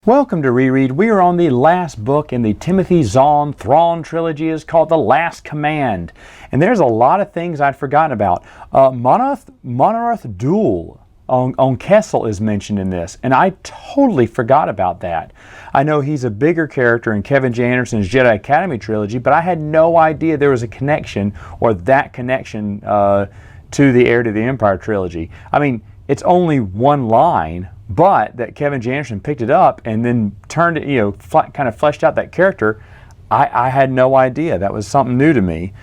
Welcome to Reread. We are on the last book in the Timothy Zahn Thrawn trilogy. It's called The Last Command. And there's a lot of things I'd forgotten about. Monarch Duel on Kessel is mentioned in this, and I totally forgot about that. I know he's a bigger character in Kevin J. Anderson's Jedi Academy trilogy, but I had no idea there was a connection, or that connection, to the Heir to the Empire trilogy. I mean, it's only one line, but that Kevin J. Anderson picked it up and then turned it, kind of fleshed out that character. I had no idea. That was something new to me.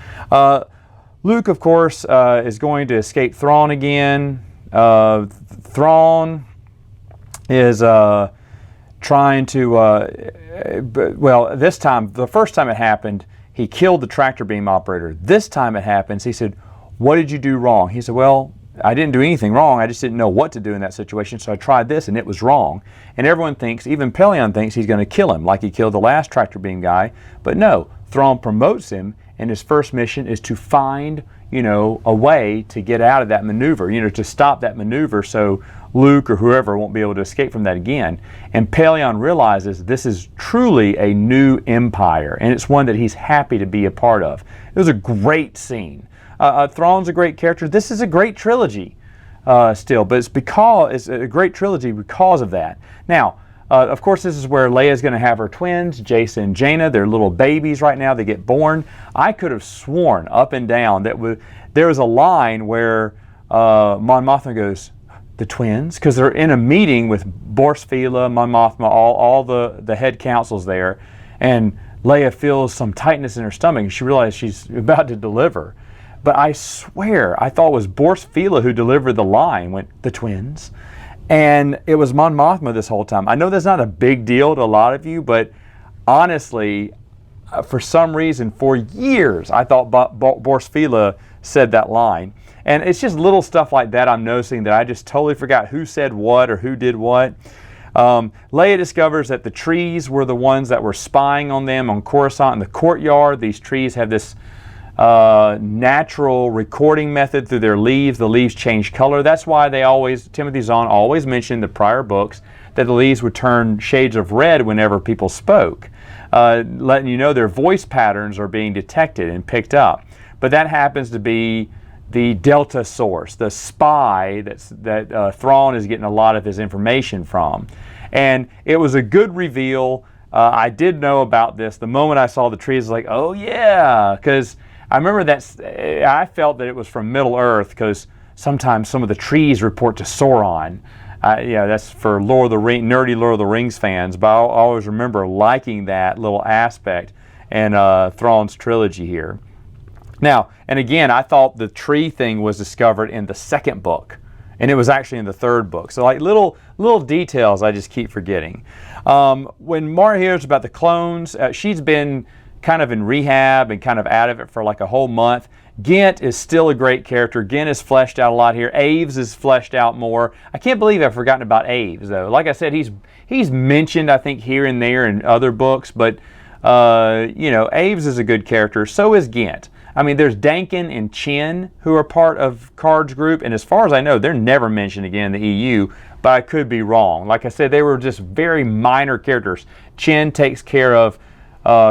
Luke, of course, is going to escape Thrawn again. Thrawn is trying to, well, this time, the first time it happened, he killed the tractor beam operator. This time it happens, he said, "What did you do wrong?" He said, "Well, I didn't do anything wrong. I just didn't know what to do in that situation, so I tried this and it was wrong." And everyone thinks, even Pellaeon thinks, he's going to kill him like he killed the last tractor beam guy. But no, Thrawn promotes him, and his first mission is to find, a way to get out of that maneuver, to stop that maneuver so Luke or whoever won't be able to escape from that again. And Pellaeon realizes this is truly a new empire, and it's one that he's happy to be a part of. It was a great scene. Thrawn's a great character. This is a great trilogy still, but it's a great trilogy because of that. Now, of course, this is where Leia's going to have her twins, Jason and Jaina. They're little babies right now. They get born. I could have sworn up and down that there was a line where Mon Mothma goes, "The twins?" Because they're in a meeting with Bors Fila, Mon Mothma, all the head councils there, and Leia feels some tightness in her stomach, and she realizes she's about to deliver. But I swear, I thought it was Bors Fila who delivered the line, went, "The twins?" And it was Mon Mothma this whole time. I know that's not a big deal to a lot of you, but honestly, for some reason, for years, I thought Bors Fila said that line. And it's just little stuff like that I'm noticing that I just totally forgot who said what or who did what. Leia discovers that the trees were the ones that were spying on them on Coruscant in the courtyard. These trees have this natural recording method through their leaves. The leaves change color. That's why Timothy Zahn always mentioned in the prior books that the leaves would turn shades of red whenever people spoke, letting you know their voice patterns are being detected and picked up. But that happens to be the Delta source, the spy that Thrawn is getting a lot of his information from. And it was a good reveal. I did know about this. The moment I saw the trees, I was like, oh yeah, because I remember I felt that it was from Middle Earth, because sometimes some of the trees report to Sauron. That's for nerdy Lord of the Rings fans, but I always remember liking that little aspect in Thrawn's trilogy here. Now, and again, I thought the tree thing was discovered in the second book, and it was actually in the third book. So like little details I just keep forgetting. When Mara hears about the clones, she's been kind of in rehab and kind of out of it for like a whole month. Ghent is still a great character. Ghent is fleshed out a lot here. Aves is fleshed out more. I can't believe I've forgotten about Aves, though. Like I said, he's mentioned, I think, here and there in other books, but Aves is a good character. So is Ghent. I mean, there's Dankin and Chin who are part of Card's group, and as far as I know, they're never mentioned again in the EU, but I could be wrong. Like I said, they were just very minor characters. Chin takes care of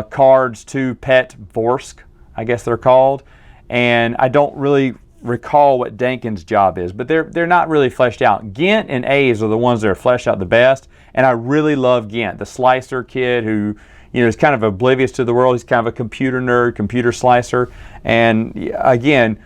Card's two pet Vorsk, I guess they're called, and I don't really recall what Dankin's job is, but they're not really fleshed out. Ghent and Aves are the ones that are fleshed out the best, and I really love Ghent, the slicer kid who is kind of oblivious to the world. He's kind of a computer nerd, computer slicer, and again,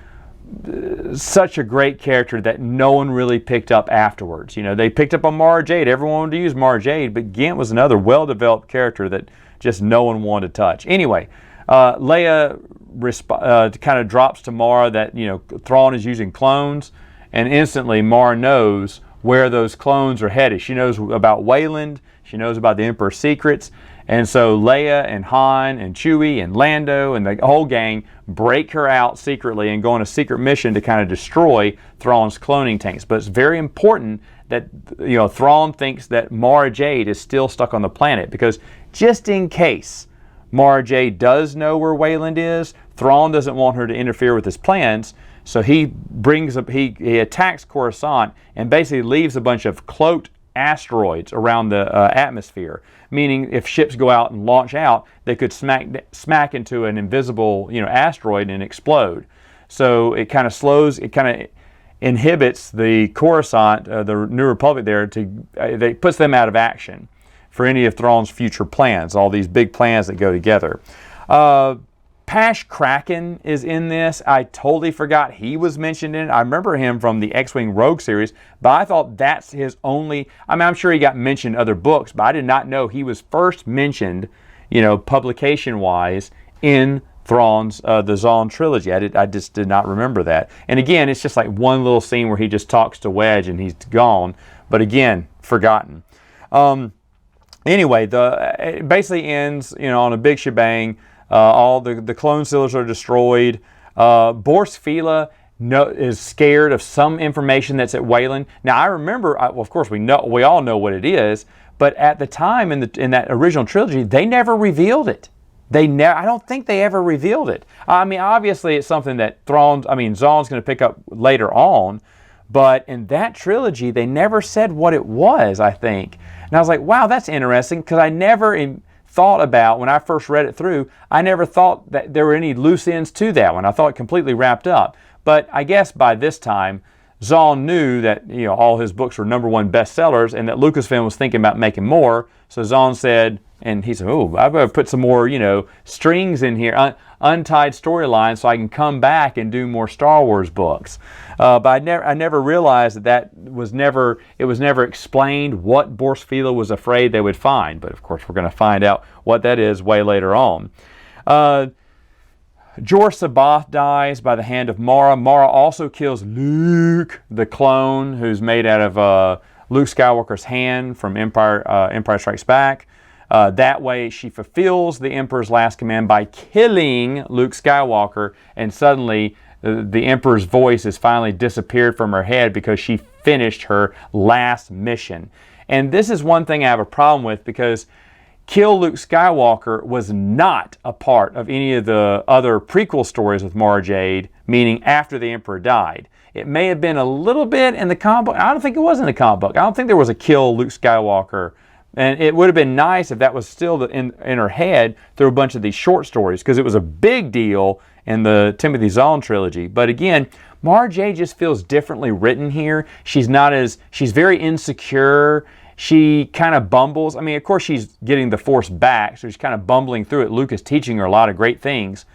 such a great character that no one really picked up afterwards. They picked up on Mara Jade. Everyone wanted to use Mara Jade, but Ghent was another well-developed character that just no one wanted to touch. Anyway, Leia kind of drops to Mara that Thrawn is using clones, and instantly Mara knows where those clones are headed. She knows about Wayland. She knows about the Emperor's secrets. And so Leia and Han and Chewie and Lando and the whole gang break her out secretly and go on a secret mission to kind of destroy Thrawn's cloning tanks. But it's very important that Thrawn thinks that Mara Jade is still stuck on the planet, because just in case Mara Jade does know where Wayland is, Thrawn doesn't want her to interfere with his plans. So he attacks Coruscant and basically leaves a bunch of cloaked asteroids around the atmosphere, meaning if ships go out and launch out, they could smack into an invisible, asteroid and explode. So it kind of inhibits the Coruscant, the New Republic there, they puts them out of action for any of Thrawn's future plans, all these big plans that go together. Pash Kraken is in this. I totally forgot he was mentioned in it. I remember him from the X-Wing Rogue series, but I thought that's his only... I'm sure he got mentioned in other books, but I did not know he was first mentioned, publication-wise, in Thrawn's the Zahn trilogy. I just did not remember that. And again, it's just like one little scene where he just talks to Wedge and he's gone. But again, forgotten. Anyway, it basically ends, on a big shebang. All the clone sealers are destroyed. Borsk Fila is scared of some information that's at Wayland. Now I remember, of course we all know what it is, but at the time in that original trilogy, they never revealed it. I don't think they ever revealed it. Obviously it's something that Zahn's going to pick up later on, but in that trilogy they never said what it was, I think. And I was like, wow, that's interesting, because I never thought about, when I first read it through, I never thought that there were any loose ends to that one. I thought it completely wrapped up. But I guess by this time, Zahn knew that all his books were #1 bestsellers and that Lucasfilm was thinking about making more. So Zahn said, and he said, oh, I better put some more, strings in here, untied storylines, so I can come back and do more Star Wars books. But I never realized that it was never explained what Borsk Fila was afraid they would find. But of course, we're going to find out what that is way later on. Jor Sabath dies by the hand of Mara. Mara also kills Luke, the clone, who's made out of Luke Skywalker's hand from Empire Strikes Back. That way she fulfills the Emperor's last command by killing Luke Skywalker, and suddenly the Emperor's voice has finally disappeared from her head because she finished her last mission. And this is one thing I have a problem with, because Kill Luke Skywalker was not a part of any of the other prequel stories with Mara Jade, meaning after the Emperor died. It may have been a little bit in the comic book. I don't think it was in the comic book. I don't think there was a Kill Luke Skywalker. And it would have been nice if that was still in her head through a bunch of these short stories, because it was a big deal in the Timothy Zahn trilogy. But again, Mara Jade just feels differently written here. She's very insecure. She kind of bumbles. Of course she's getting the Force back, so she's kind of bumbling through it. Luke is teaching her a lot of great things.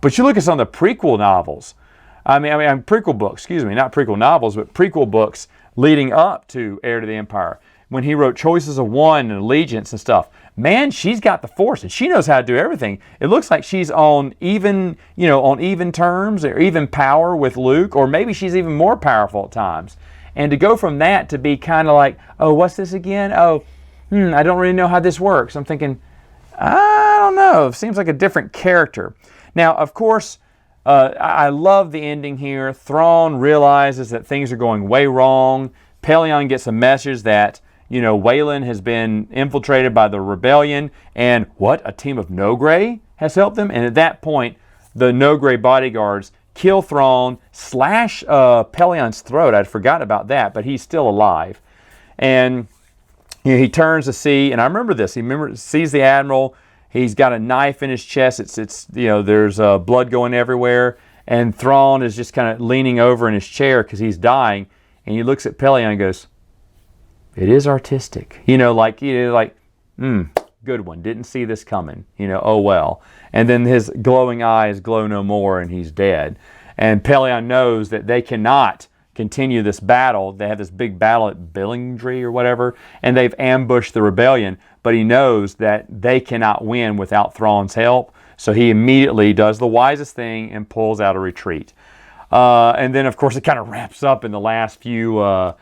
But you look at some of the prequel novels. Prequel books, excuse me, not prequel novels, but prequel books leading up to Heir to the Empire. When he wrote Choices of One and Allegiance and stuff, man, she's got the Force and she knows how to do everything. It looks like she's on even terms or even power with Luke, or maybe she's even more powerful at times. And to go from that to be kind of like, oh, what's this again? Oh, I don't really know how this works. I'm thinking, I don't know. It seems like a different character. Now, of course, I love the ending here. Thrawn realizes that things are going way wrong. Pellaeon gets a message that, Wayland has been infiltrated by the rebellion, and a team of Noghray has helped them. And at that point, the Noghray bodyguards kill Thrawn, slash Pellaeon's throat. I'd forgotten about that, but he's still alive. And he turns to see, and I remember this. He sees the Admiral. He's got a knife in his chest. There's blood going everywhere, and Thrawn is just kind of leaning over in his chair because he's dying. And he looks at Pellaeon and goes, "It is artistic." Good one. Didn't see this coming. Oh well. And then his glowing eyes glow no more, and he's dead. And Pellaeon knows that they cannot continue this battle. They have this big battle at Billingtree or whatever, and they've ambushed the rebellion. But he knows that they cannot win without Thrawn's help. So he immediately does the wisest thing and pulls out a retreat. And then, of course, it kind of wraps up in the last few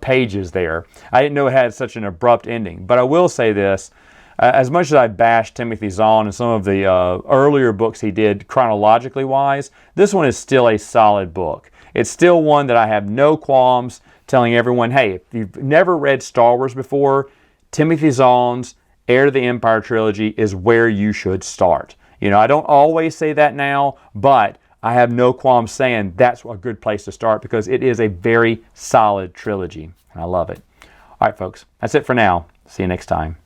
pages there. I didn't know it had such an abrupt ending. But I will say this. As much as I bashed Timothy Zahn and some of the earlier books he did chronologically wise, this one is still a solid book. It's still one that I have no qualms telling everyone, hey, if you've never read Star Wars before, Timothy Zahn's Heir to the Empire trilogy is where you should start. I don't always say that now, but I have no qualms saying that's a good place to start because it is a very solid trilogy. And I love it. All All right, folks. That's it for now. See you next time.